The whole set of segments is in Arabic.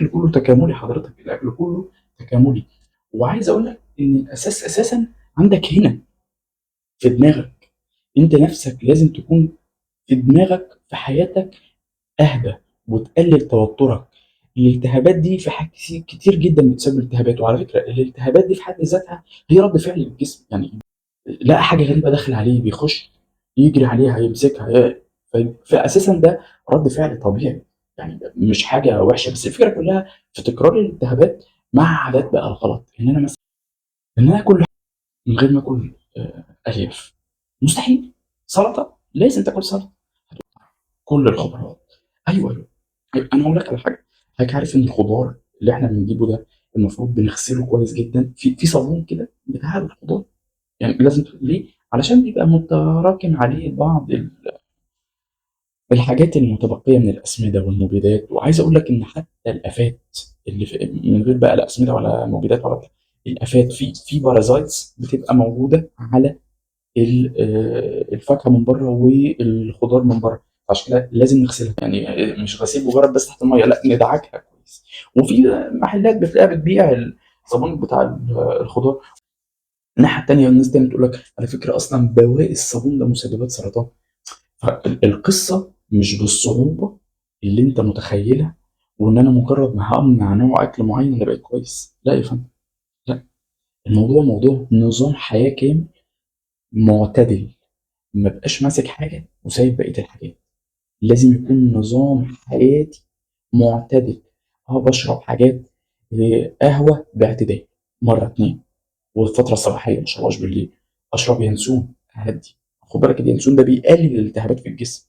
الاكل كله تكاملي حضرتك، الاكل كله تكاملي. وعايز اقول لك ان الاساس اساسا عندك هنا في دماغك. انت نفسك لازم تكون في دماغك في حياتك اهدى، وتقلل توترك. الالتهابات دي في حاجات كتير جدا بتسبب التهابات. وعلى فكره الالتهابات دي في حد ذاتها هي رد فعل للجسم. يعني لقى حاجه غريبه داخل عليه بيخش يجري عليها يمسكها فاساسا ده رد فعل طبيعي، يعني مش حاجه وحشه. بس الفكره كلها في تكرار الالتهابات مع عادات بقى الغلط. ان انا مثلا ان انا اكل من غير ما اكل الياف مستحيل. سلطه لازم تاكل سلطه، كل الخضروات. ايوه ايوه. انا هقول لك على حاجه. حضرتك عارف ان الخضار اللي احنا بنجيبه ده المفروض بنغسله كويس جدا في صابون كده بتاع الخضار. يعني لازم ليه؟ علشان بيبقى متراكم عليه بعض الحاجات المتبقيه من الاسمده والمبيدات. وعايز اقول لك ان حتى الافات اللي من غير بقى لا اسمده ولا مبيدات ولا بتاع، الافات في بارازايتس بتبقى موجوده على الفاكهه من بره والخضار من بره. عشان كده لازم نغسلها، يعني مش غسيل مجرد بس تحت الميه، لا ندعكها كويس. وفي محلات بتلاقيها بتبيع الصابون بتاع الخضار. الناحيه التانيه الناس تانية تقول لك على فكره اصلا بواقي الصابون ده مسببات سرطان. فالقصه مش بالصعوبه اللي انت متخيلها، وان انا مجرد ما همنع نوع اكل معين انا بقيت كويس. لا يا فندم، لا. الموضوع موضوع نظام حياه كامل معتدل، ما بقاش ماسك حاجه وسايب بقيه الحاجات. لازم يكون نظام حياتي معتدل. اه بشرب حاجات، قهوه باعتدال مره اتنين، والفتره الصباحيه ما اشربهاش بالليل. اشرب ينسون اهدي. خد بالك اليانسون ده بيقلل الالتهابات في الجسم.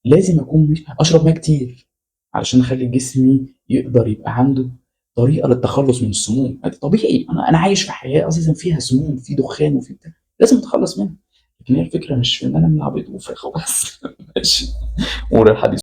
لازم اكون مش اشرب ميه كتير علشان اخلي جسمي يقدر يبقى عنده طريقه للتخلص من السموم. ده طبيعي، انا عايش في حياه اساسا فيها سموم، في دخان وفي بتاع، لازم اتخلص منها. لكن هي الفكره مش في ان انا من عبيط وفراخ وبس. ماشي. ورا الحديث